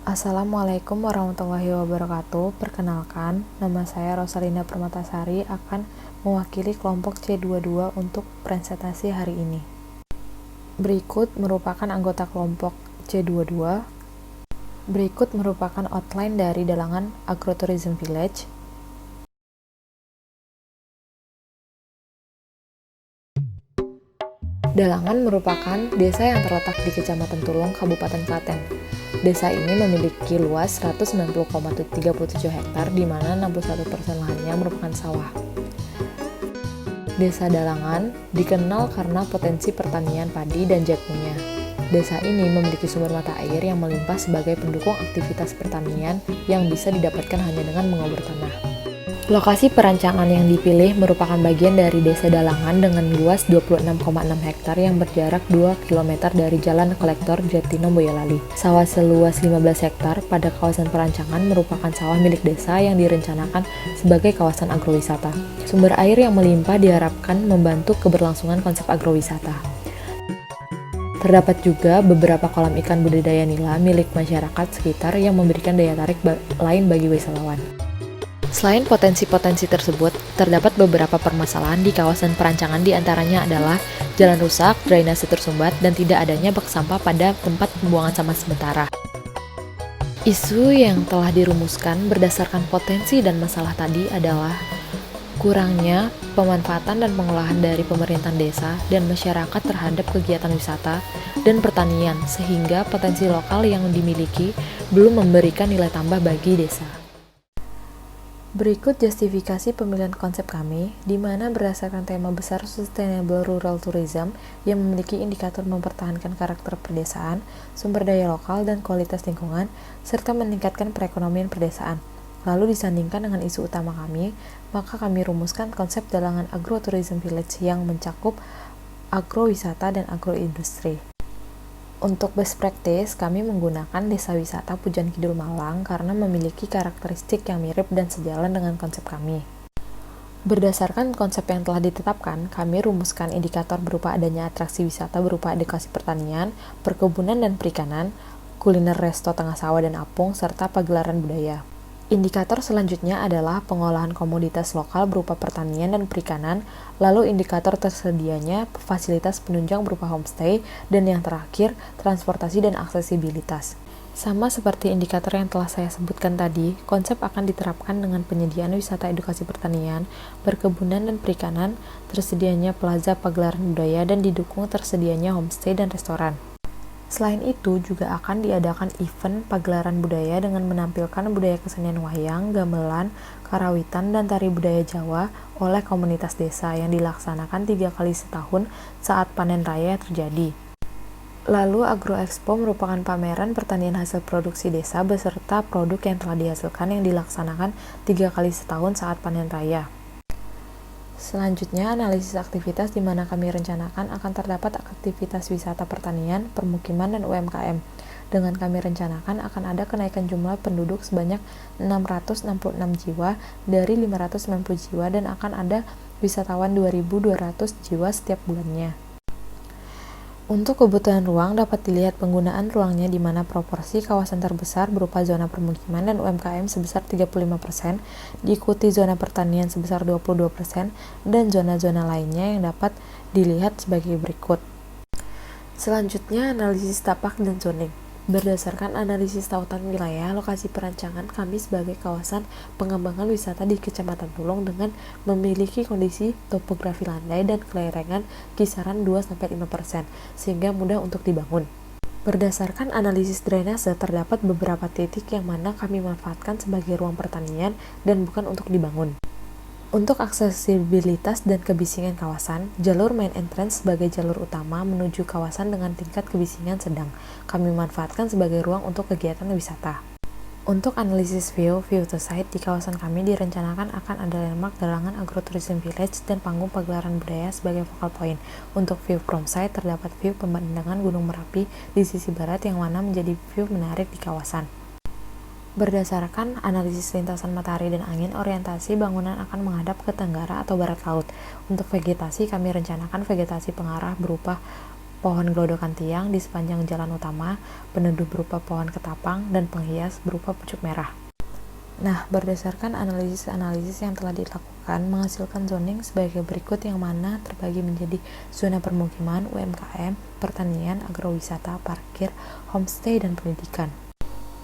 Assalamualaikum warahmatullahi wabarakatuh. Perkenalkan, nama saya Rosalinda Permatasari akan mewakili kelompok C22 untuk presentasi hari ini. Berikut merupakan anggota kelompok C22. Berikut merupakan outline dari Dalangan Agrotourism Village. Dalangan merupakan desa yang terletak di Kecamatan Tulung, Kabupaten Klaten. Desa ini memiliki luas 190,37 hektar, di mana 61% lahannya merupakan sawah. Desa Dalangan dikenal karena potensi pertanian padi dan jagungnya. Desa ini memiliki sumber mata air yang melimpah sebagai pendukung aktivitas pertanian yang bisa didapatkan hanya dengan mengobor tanah. Lokasi perancangan yang dipilih merupakan bagian dari Desa Dalangan dengan luas 26,6 hektar yang berjarak 2 km dari Jalan Kolektor Jatino Boyolali. Sawah seluas 15 hektar pada kawasan perancangan merupakan sawah milik desa yang direncanakan sebagai kawasan agrowisata. Sumber air yang melimpah diharapkan membantu keberlangsungan konsep agrowisata. Terdapat juga beberapa kolam ikan budidaya nila milik masyarakat sekitar yang memberikan daya tarik lain bagi wisatawan. Selain potensi-potensi tersebut, terdapat beberapa permasalahan di kawasan perancangan, diantaranya adalah jalan rusak, drainase tersumbat, dan tidak adanya bak sampah pada tempat pembuangan sampah sementara. Isu yang telah dirumuskan berdasarkan potensi dan masalah tadi adalah kurangnya pemanfaatan dan pengolahan dari pemerintahan desa dan masyarakat terhadap kegiatan wisata dan pertanian, sehingga potensi lokal yang dimiliki belum memberikan nilai tambah bagi desa. Berikut justifikasi pemilihan konsep kami, di mana berdasarkan tema besar Sustainable Rural Tourism yang memiliki indikator mempertahankan karakter pedesaan, sumber daya lokal, dan kualitas lingkungan, serta meningkatkan perekonomian pedesaan. Lalu disandingkan dengan isu utama kami, maka kami rumuskan konsep Dalangan Agrotourism Village yang mencakup agrowisata dan agroindustri. Untuk best practice, kami menggunakan Desa Wisata Pujon Kidul Malang karena memiliki karakteristik yang mirip dan sejalan dengan konsep kami. Berdasarkan konsep yang telah ditetapkan, kami rumuskan indikator berupa adanya atraksi wisata berupa edukasi pertanian, perkebunan dan perikanan, kuliner resto tengah sawah dan apung, serta pagelaran budaya. Indikator selanjutnya adalah pengolahan komoditas lokal berupa pertanian dan perikanan, lalu indikator tersedianya fasilitas penunjang berupa homestay, dan yang terakhir, transportasi dan aksesibilitas. Sama seperti indikator yang telah saya sebutkan tadi, konsep akan diterapkan dengan penyediaan wisata edukasi pertanian, perkebunan dan perikanan, tersedianya plaza pagelaran budaya, dan didukung tersedianya homestay dan restoran. Selain itu, juga akan diadakan event pagelaran budaya dengan menampilkan budaya kesenian wayang, gamelan, karawitan, dan tari budaya Jawa oleh komunitas desa yang dilaksanakan 3 kali setahun saat panen raya terjadi. Lalu, Agro Expo merupakan pameran pertanian hasil produksi desa beserta produk yang telah dihasilkan yang dilaksanakan 3 kali setahun saat panen raya. Selanjutnya, analisis aktivitas di mana kami rencanakan akan terdapat aktivitas wisata pertanian, permukiman, dan UMKM. Dengan kami rencanakan akan ada kenaikan jumlah penduduk sebanyak 666 jiwa dari 590 jiwa dan akan ada wisatawan 2.200 jiwa setiap bulannya. Untuk kebutuhan ruang dapat dilihat penggunaan ruangnya di mana proporsi kawasan terbesar berupa zona permukiman dan UMKM sebesar 35%, diikuti zona pertanian sebesar 22%, dan zona-zona lainnya yang dapat dilihat sebagai berikut. Selanjutnya, analisis tapak dan zoning. Berdasarkan analisis tautan wilayah, lokasi perancangan kami sebagai kawasan pengembangan wisata di Kecamatan Tulung dengan memiliki kondisi topografi landai dan kelerengan kisaran 2-5%, sehingga mudah untuk dibangun. Berdasarkan analisis drainase, terdapat beberapa titik yang mana kami manfaatkan sebagai ruang pertanian dan bukan untuk dibangun. Untuk aksesibilitas dan kebisingan kawasan, jalur main entrance sebagai jalur utama menuju kawasan dengan tingkat kebisingan sedang, kami manfaatkan sebagai ruang untuk kegiatan wisata. Untuk analisis view to site di kawasan kami direncanakan akan ada landmark Dalangan Agrotourism Village dan panggung pagelaran budaya sebagai focal point. Untuk view from site, terdapat view pemandangan Gunung Merapi di sisi barat yang mana menjadi view menarik di kawasan. Berdasarkan analisis lintasan matahari dan angin, orientasi bangunan akan menghadap ke tenggara atau barat laut. Untuk vegetasi, kami rencanakan vegetasi pengarah berupa pohon gelodokan tiang di sepanjang jalan utama, peneduh berupa pohon ketapang, dan penghias berupa pucuk merah. Nah, berdasarkan analisis yang telah dilakukan, menghasilkan zoning sebagai berikut yang mana terbagi menjadi zona permukiman, UMKM, pertanian, agrowisata, parkir, homestay, dan pendidikan.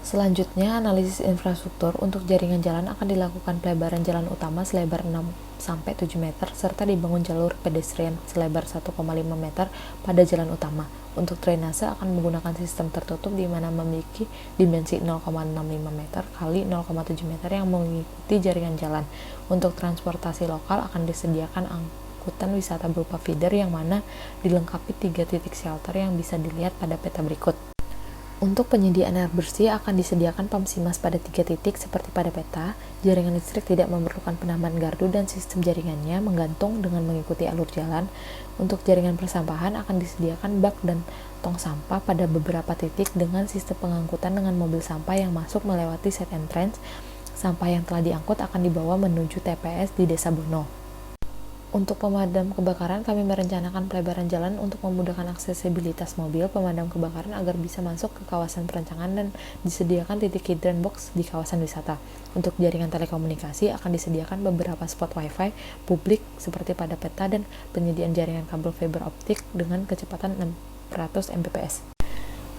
Selanjutnya, analisis infrastruktur untuk jaringan jalan akan dilakukan pelebaran jalan utama selebar 6-7 meter serta dibangun jalur pedestrian selebar 1,5 meter pada jalan utama. Untuk drainase akan menggunakan sistem tertutup di mana memiliki dimensi 0,65 meter kali 0,7 meter yang mengikuti jaringan jalan. Untuk transportasi lokal akan disediakan angkutan wisata berupa feeder yang mana dilengkapi 3 titik shelter yang bisa dilihat pada peta berikut. Untuk penyediaan air bersih akan disediakan pam simas pada 3 titik seperti pada peta. Jaringan listrik tidak memerlukan penambahan gardu dan sistem jaringannya menggantung dengan mengikuti alur jalan. Untuk jaringan persampahan akan disediakan bak dan tong sampah pada beberapa titik dengan sistem pengangkutan dengan mobil sampah yang masuk melewati side entrance. Sampah yang telah diangkut akan dibawa menuju TPS di Desa Bono. Untuk pemadam kebakaran, kami merencanakan pelebaran jalan untuk memudahkan aksesibilitas mobil pemadam kebakaran agar bisa masuk ke kawasan perancangan dan disediakan titik hidden box di kawasan wisata. Untuk jaringan telekomunikasi akan disediakan beberapa spot wifi publik seperti pada peta dan penyediaan jaringan kabel fiber optik dengan kecepatan 600 Mbps.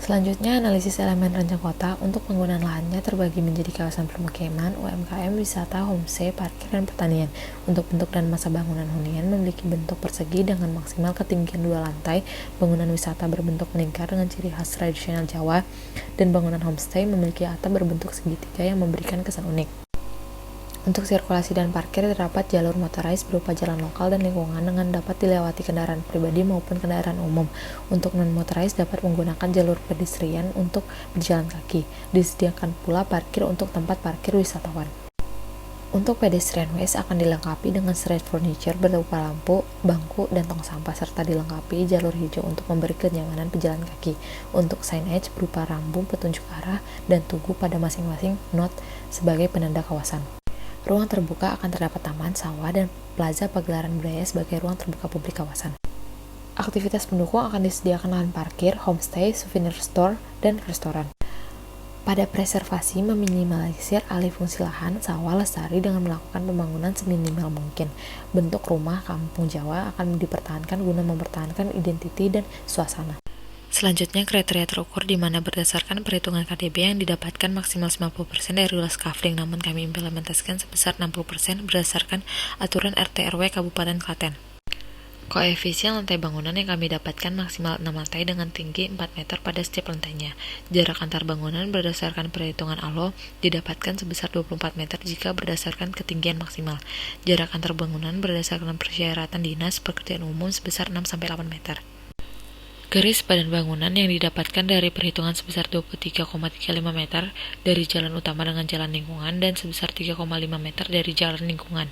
Selanjutnya, analisis elemen rancang kota untuk penggunaan lahannya terbagi menjadi kawasan permukiman, UMKM, wisata, homestay, parkir, dan pertanian. Untuk bentuk dan masa bangunan hunian memiliki bentuk persegi dengan maksimal ketinggian 2 lantai, bangunan wisata berbentuk melingkar dengan ciri khas tradisional Jawa, dan bangunan homestay memiliki atap berbentuk segitiga yang memberikan kesan unik. Untuk sirkulasi dan parkir terdapat jalur motorized berupa jalan lokal dan lingkungan dengan dapat dilewati kendaraan pribadi maupun kendaraan umum. Untuk non-motorized dapat menggunakan jalur pedestrian untuk berjalan kaki. Disediakan pula parkir untuk tempat parkir wisatawan. Untuk pedestrian ways akan dilengkapi dengan street furniture berupa lampu, bangku, dan tong sampah serta dilengkapi jalur hijau untuk memberi kenyamanan pejalan kaki. Untuk signage berupa rambu petunjuk arah dan tugu pada masing-masing node sebagai penanda kawasan. Ruang terbuka akan terdapat taman, sawah, dan plaza pagelaran budaya sebagai ruang terbuka publik kawasan. Aktivitas pendukung akan disediakan lahan parkir, homestay, souvenir store, dan restoran. Pada preservasi meminimalisir alih fungsi lahan, sawah lestari dengan melakukan pembangunan seminimal mungkin. Bentuk rumah kampung Jawa akan dipertahankan guna mempertahankan identiti dan suasana. Selanjutnya, kriteria terukur di mana berdasarkan perhitungan KDB yang didapatkan maksimal 50% dari luas covering, namun kami implementasikan sebesar 60% berdasarkan aturan RT/RW Kabupaten Klaten. Koefisien lantai bangunan yang kami dapatkan maksimal 6 lantai dengan tinggi 4 meter pada setiap lantainya. Jarak antar bangunan berdasarkan perhitungan ALO didapatkan sebesar 24 meter jika berdasarkan ketinggian maksimal. Jarak antar bangunan berdasarkan persyaratan dinas pekerjaan umum sebesar 6-8 meter. Garis badan bangunan yang didapatkan dari perhitungan sebesar 23,35 meter dari jalan utama dengan jalan lingkungan dan sebesar 3,5 meter dari jalan lingkungan.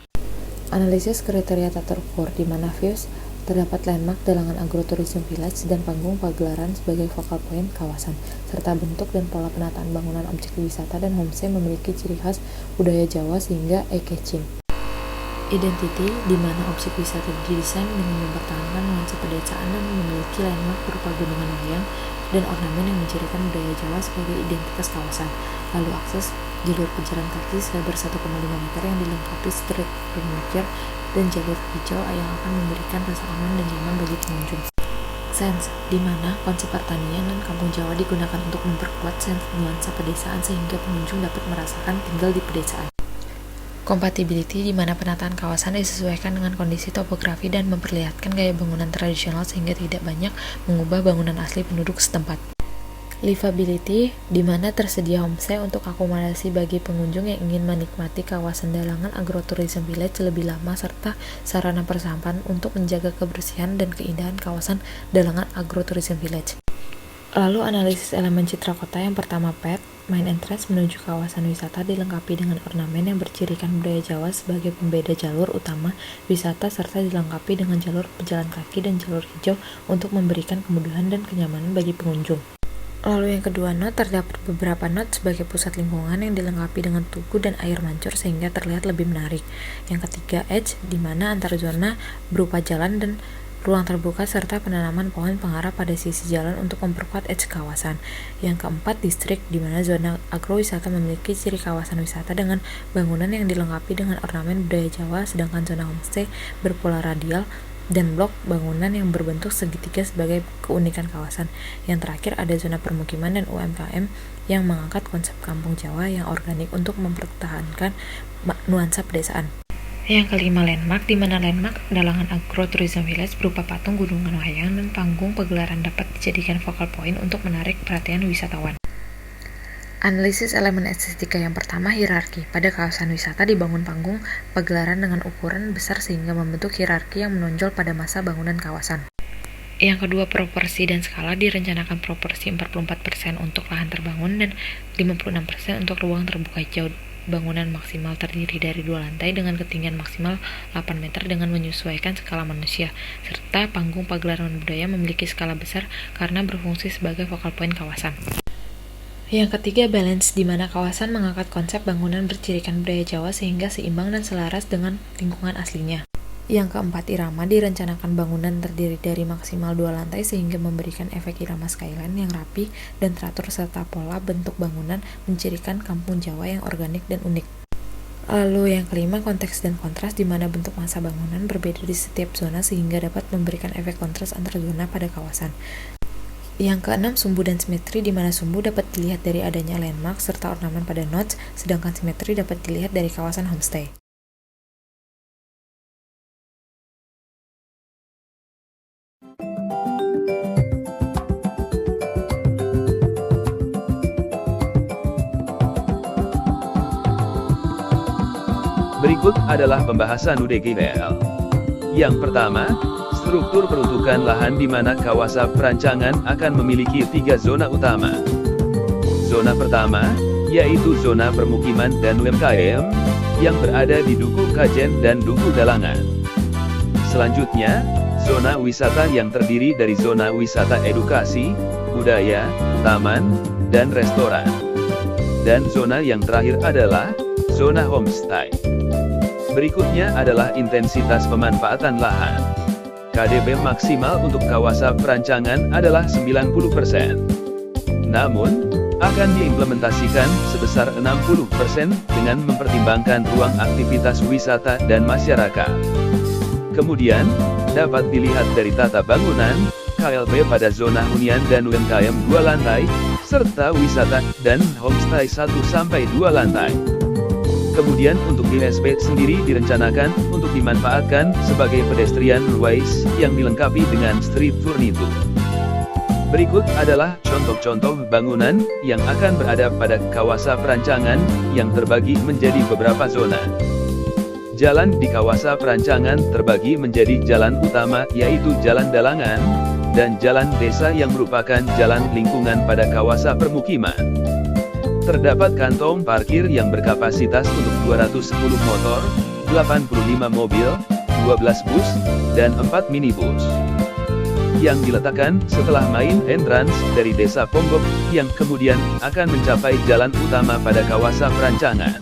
Analisis kriteria tata ukur di mana views terdapat landmark Dalangan Agrotourism Village dan panggung pagelaran sebagai focal point kawasan, serta bentuk dan pola penataan bangunan objek wisata dan homestay memiliki ciri khas budaya Jawa sehingga eye-catching. Identity, di mana objek wisata didesain dengan mempertahankan nuansa pedesaan dan memiliki landmark berupa gunungan wayang dan ornamen yang mencirikan budaya Jawa sebagai identitas kawasan. Lalu akses jalur pejalan kaki selebar 1,5 meter yang dilengkapi street furniture dan jalur hijau yang akan memberikan rasa aman dan nyaman bagi pengunjung. Sense, di mana konsep pertanian dan kampung Jawa digunakan untuk memperkuat sense nuansa pedesaan sehingga pengunjung dapat merasakan tinggal di pedesaan. Compatibility, di mana penataan kawasan disesuaikan dengan kondisi topografi dan memperlihatkan gaya bangunan tradisional sehingga tidak banyak mengubah bangunan asli penduduk setempat. Livability, di mana tersedia homestay untuk akomodasi bagi pengunjung yang ingin menikmati kawasan Dalangan Agrotourism Village lebih lama serta sarana persampahan untuk menjaga kebersihan dan keindahan kawasan Dalangan Agrotourism Village. Lalu analisis elemen citra kota yang pertama pet, main entrance menuju kawasan wisata dilengkapi dengan ornamen yang bercirikan budaya Jawa sebagai pembeda jalur utama wisata serta dilengkapi dengan jalur pejalan kaki dan jalur hijau untuk memberikan kemudahan dan kenyamanan bagi pengunjung. Lalu yang kedua note, terdapat beberapa note sebagai pusat lingkungan yang dilengkapi dengan tugu dan air mancur sehingga terlihat lebih menarik. Yang ketiga edge, di mana antar zona berupa jalan dan ruang terbuka, serta penanaman pohon pengarah pada sisi jalan untuk memperkuat edge kawasan. Yang keempat, distrik, di mana zona agrowisata memiliki ciri kawasan wisata dengan bangunan yang dilengkapi dengan ornamen budaya Jawa, sedangkan zona homestay berpola radial dan blok bangunan yang berbentuk segitiga sebagai keunikan kawasan. Yang terakhir, ada zona permukiman dan UMKM yang mengangkat konsep kampung Jawa yang organik untuk mempertahankan nuansa pedesaan. Yang kelima, landmark, di mana landmark Dalangan Agrotourism Village berupa patung gunungan wayang dan panggung pagelaran dapat dijadikan focal point untuk menarik perhatian wisatawan. Analisis elemen estetika yang pertama, hierarki. Pada kawasan wisata dibangun panggung pagelaran dengan ukuran besar sehingga membentuk hierarki yang menonjol pada masa bangunan kawasan. Yang kedua, proporsi dan skala. Direncanakan proporsi 44% untuk lahan terbangun dan 56% untuk ruang terbuka hijau. Bangunan maksimal terdiri dari 2 lantai dengan ketinggian maksimal 8 meter dengan menyesuaikan skala manusia, serta panggung pagelaran budaya memiliki skala besar karena berfungsi sebagai focal point kawasan. Yang ketiga, balance, di mana kawasan mengangkat konsep bangunan bercirikan budaya Jawa sehingga seimbang dan selaras dengan lingkungan aslinya. Yang keempat, irama. Direncanakan bangunan terdiri dari maksimal 2 lantai sehingga memberikan efek irama skyline yang rapi dan teratur serta pola bentuk bangunan mencirikan kampung Jawa yang organik dan unik. Lalu yang kelima, konteks dan kontras, di mana bentuk massa bangunan berbeda di setiap zona sehingga dapat memberikan efek kontras antar zona pada kawasan. Yang keenam, sumbu dan simetri, di mana sumbu dapat dilihat dari adanya landmark serta ornamen pada notes, sedangkan simetri dapat dilihat dari kawasan homestay. Berikut adalah pembahasan UDGVL. Yang pertama, struktur peruntukan lahan di mana kawasan perancangan akan memiliki 3 zona utama. Zona pertama, yaitu zona permukiman dan UMKM, yang berada di Duku Kajen dan Duku Dalangan. Selanjutnya, zona wisata yang terdiri dari zona wisata edukasi, budaya, taman, dan restoran. Dan zona yang terakhir adalah zona homestay. Berikutnya adalah intensitas pemanfaatan lahan. KDP maksimal untuk kawasan perancangan adalah 90%. Namun, akan diimplementasikan sebesar 60% dengan mempertimbangkan ruang aktivitas wisata dan masyarakat. Kemudian, dapat dilihat dari tata bangunan, KLB pada zona hunian dan UMKM 2 lantai, serta wisata dan homestay 1-2 lantai. Kemudian untuk ISP sendiri direncanakan untuk dimanfaatkan sebagai pedestrian ways yang dilengkapi dengan street furniture. Berikut adalah contoh-contoh bangunan yang akan berada pada kawasan perancangan yang terbagi menjadi beberapa zona. Jalan di kawasan perancangan terbagi menjadi jalan utama yaitu Jalan Dalangan, dan jalan desa yang merupakan jalan lingkungan pada kawasan permukiman. Terdapat kantong parkir yang berkapasitas untuk 210 motor, 85 mobil, 12 bus, dan 4 minibus. Yang diletakkan setelah main entrance dari Desa Ponggok, yang kemudian akan mencapai jalan utama pada kawasan perancangan.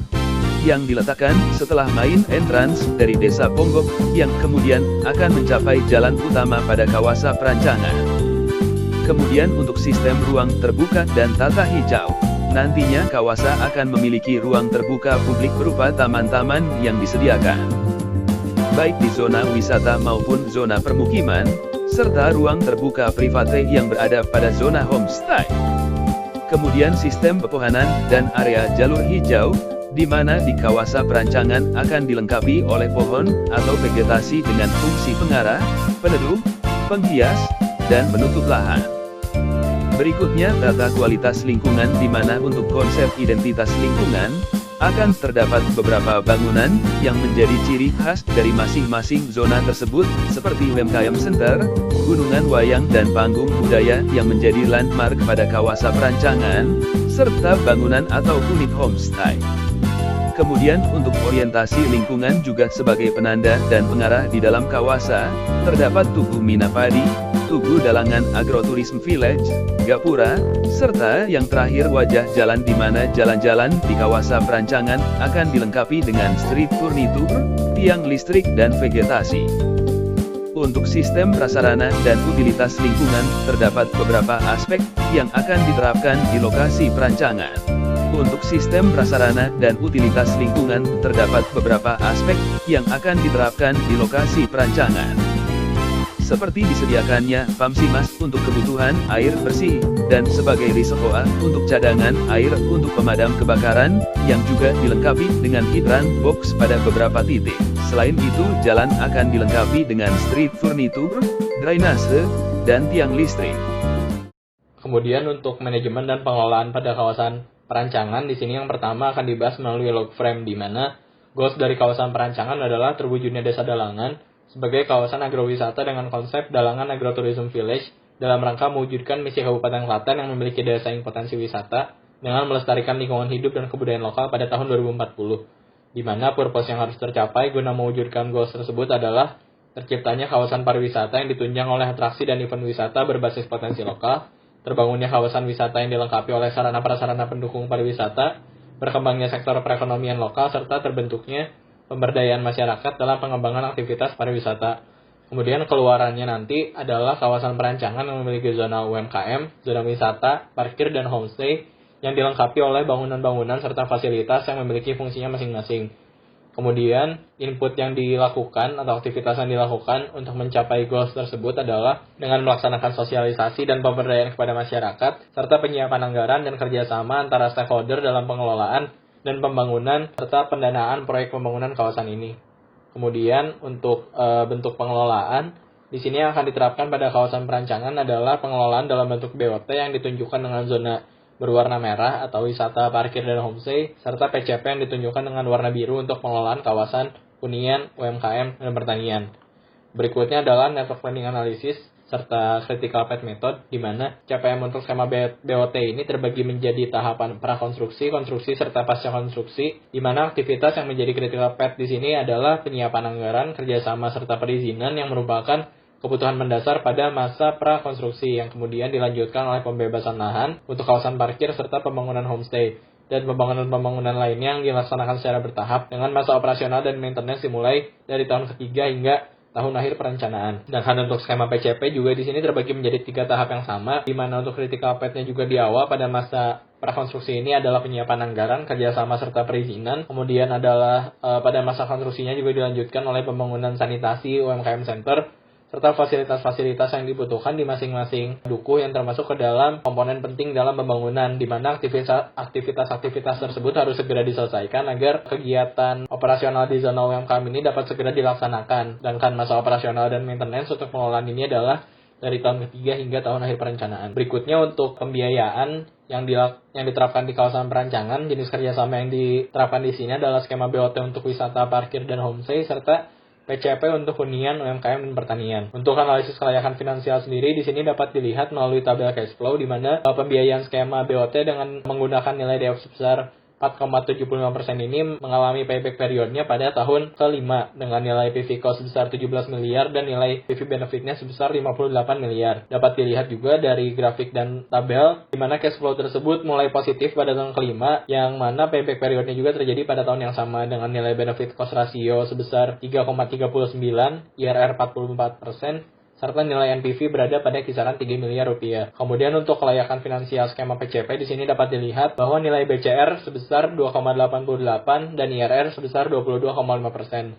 Yang diletakkan setelah main entrance dari Desa Ponggok, yang kemudian akan mencapai jalan utama pada kawasan perancangan. Kemudian untuk sistem ruang terbuka dan tata hijau. Nantinya kawasan akan memiliki ruang terbuka publik berupa taman-taman yang disediakan, baik di zona wisata maupun zona permukiman, serta ruang terbuka private yang berada pada zona homestay. Kemudian sistem pepohonan dan area jalur hijau, di mana di kawasan perancangan akan dilengkapi oleh pohon atau vegetasi dengan fungsi pengarah, peneduh, penghias, dan penutup lahan. Berikutnya tata kualitas lingkungan, di mana untuk konsep identitas lingkungan, akan terdapat beberapa bangunan yang menjadi ciri khas dari masing-masing zona tersebut, seperti UMKM Center, Gunungan Wayang dan Panggung Budaya yang menjadi landmark pada kawasan perancangan, serta bangunan atau unit homestay. Kemudian untuk orientasi lingkungan juga sebagai penanda dan pengarah di dalam kawasan, terdapat Tugu Minapadi, Tugu Dalangan Agrotourism Village, Gapura, serta yang terakhir wajah jalan, di mana jalan-jalan di kawasan perancangan akan dilengkapi dengan street furniture, tiang listrik dan vegetasi. Untuk sistem prasarana dan utilitas lingkungan, terdapat beberapa aspek yang akan diterapkan di lokasi perancangan. Untuk sistem prasarana dan utilitas lingkungan, terdapat beberapa aspek yang akan diterapkan di lokasi perancangan. Seperti disediakannya PAMSIMAS untuk kebutuhan air bersih, dan sebagai reservoir untuk cadangan air untuk pemadam kebakaran, yang juga dilengkapi dengan hidran box pada beberapa titik. Selain itu, jalan akan dilengkapi dengan street furniture, drainase, dan tiang listrik. Kemudian untuk manajemen dan pengelolaan pada kawasan perancangan, di sini yang pertama akan dibahas melalui log frame, di mana goals dari kawasan perancangan adalah terwujudnya Desa Dalangan sebagai kawasan agrowisata dengan konsep Dalangan Agrotourism Village dalam rangka mewujudkan misi Kabupaten Klaten yang memiliki daya saing potensi wisata dengan melestarikan lingkungan hidup dan kebudayaan lokal pada tahun 2040. Di mana purpose yang harus tercapai guna mewujudkan goals tersebut adalah terciptanya kawasan pariwisata yang ditunjang oleh atraksi dan event wisata berbasis potensi lokal, terbangunnya kawasan wisata yang dilengkapi oleh sarana-prasarana pendukung pariwisata, berkembangnya sektor perekonomian lokal, serta terbentuknya pemberdayaan masyarakat dalam pengembangan aktivitas pariwisata. Kemudian keluarannya nanti adalah kawasan perancangan yang memiliki zona UMKM, zona wisata, parkir, dan homestay, yang dilengkapi oleh bangunan-bangunan serta fasilitas yang memiliki fungsinya masing-masing. Kemudian, input yang dilakukan atau aktivitas yang dilakukan untuk mencapai goals tersebut adalah dengan melaksanakan sosialisasi dan pemberdayaan kepada masyarakat, serta penyiapan anggaran dan kerjasama antara stakeholder dalam pengelolaan dan pembangunan, serta pendanaan proyek pembangunan kawasan ini. Kemudian, untuk bentuk pengelolaan, di sini yang akan diterapkan pada kawasan perancangan adalah pengelolaan dalam bentuk BOT yang ditunjukkan dengan zona berwarna merah atau wisata parkir dan homestay, serta PCP yang ditunjukkan dengan warna biru untuk pengelolaan kawasan hunian, UMKM, dan pertanian. Berikutnya adalah network planning analysis serta critical path method, di mana capaian untuk skema BOT ini terbagi menjadi tahapan prakonstruksi, konstruksi, serta pasca konstruksi, di mana aktivitas yang menjadi critical path di sini adalah penyiapan anggaran, kerjasama, serta perizinan yang merupakan kebutuhan mendasar pada masa prakonstruksi yang kemudian dilanjutkan oleh pembebasan lahan untuk kawasan parkir serta pembangunan homestay dan pembangunan-pembangunan lainnya yang dilaksanakan secara bertahap dengan masa operasional dan maintenance dimulai dari tahun ketiga hingga tahun akhir perencanaan. Sedangkan untuk skema PCP juga di sini terbagi menjadi 3 tahap yang sama, di mana untuk critical path-nya juga di awal pada masa prakonstruksi ini adalah penyiapan anggaran, kerjasama, serta perizinan. Kemudian adalah pada masa konstruksinya juga dilanjutkan oleh pembangunan sanitasi, UMKM center, serta fasilitas-fasilitas yang dibutuhkan di masing-masing dukuh yang termasuk ke dalam komponen penting dalam pembangunan, di mana aktivitas-aktivitas tersebut harus segera diselesaikan agar kegiatan operasional di zona UMKM ini dapat segera dilaksanakan. Sedangkan masa operasional dan maintenance untuk pengelolaan ini adalah dari tahun ketiga hingga tahun akhir perencanaan. Berikutnya untuk pembiayaan yang diterapkan di kawasan perancangan, jenis kerjasama yang diterapkan di sini adalah skema BOT untuk wisata, parkir, dan homestay, serta PCP untuk hunian, UMKM, dan pertanian. Untuk analisis kelayakan finansial sendiri, di sini dapat dilihat melalui tabel cash flow, di mana pembiayaan skema BOT dengan menggunakan nilai DF sebesar 4,75% ini mengalami payback periodnya pada tahun ke-5 dengan nilai PV cost sebesar 17 miliar dan nilai PV benefitnya sebesar 58 miliar. Dapat dilihat juga dari grafik dan tabel di mana cash flow tersebut mulai positif pada tahun ke-5, yang mana payback periodnya juga terjadi pada tahun yang sama dengan nilai benefit cost ratio sebesar 3,39, IRR 44%, serta nilai NPV berada pada kisaran 3 miliar rupiah. Kemudian untuk kelayakan finansial skema PCP di sini dapat dilihat bahwa nilai BCR sebesar 2,88 dan IRR sebesar 22,5%,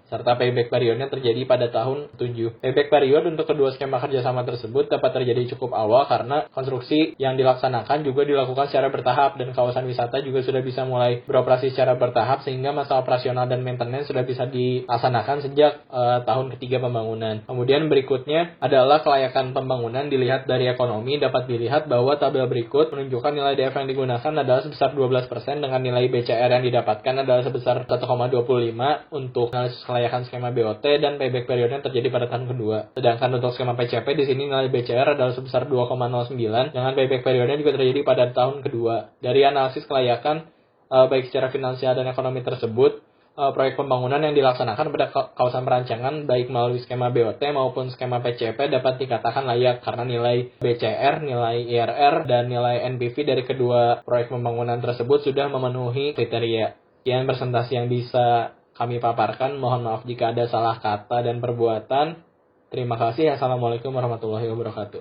serta payback periodnya terjadi pada tahun 7. Payback period untuk kedua skema kerjasama tersebut dapat terjadi cukup awal karena konstruksi yang dilaksanakan juga dilakukan secara bertahap dan kawasan wisata juga sudah bisa mulai beroperasi secara bertahap sehingga masa operasional dan maintenance sudah bisa dilaksanakan sejak tahun ketiga pembangunan. Kemudian berikutnya adalah kelayakan pembangunan dilihat dari ekonomi. Dapat dilihat bahwa tabel berikut menunjukkan nilai DF yang digunakan adalah sebesar 12% dengan nilai BCR yang didapatkan adalah sebesar 1,25 untuk analisis kelayakan skema BOT dan payback periodnya terjadi pada tahun kedua. Sedangkan untuk skema PCP di sini nilai BCR adalah sebesar 2,09 dengan payback periodnya juga terjadi pada tahun kedua. Dari analisis kelayakan baik secara finansial dan ekonomi tersebut, proyek pembangunan yang dilaksanakan pada kawasan perancangan baik melalui skema BOT maupun skema PCP dapat dikatakan layak karena nilai BCR, nilai IRR, dan nilai NPV dari kedua proyek pembangunan tersebut sudah memenuhi kriteria. Sekian presentasi yang bisa kami paparkan. Mohon maaf jika ada salah kata dan perbuatan. Terima kasih. Assalamualaikum warahmatullahi wabarakatuh.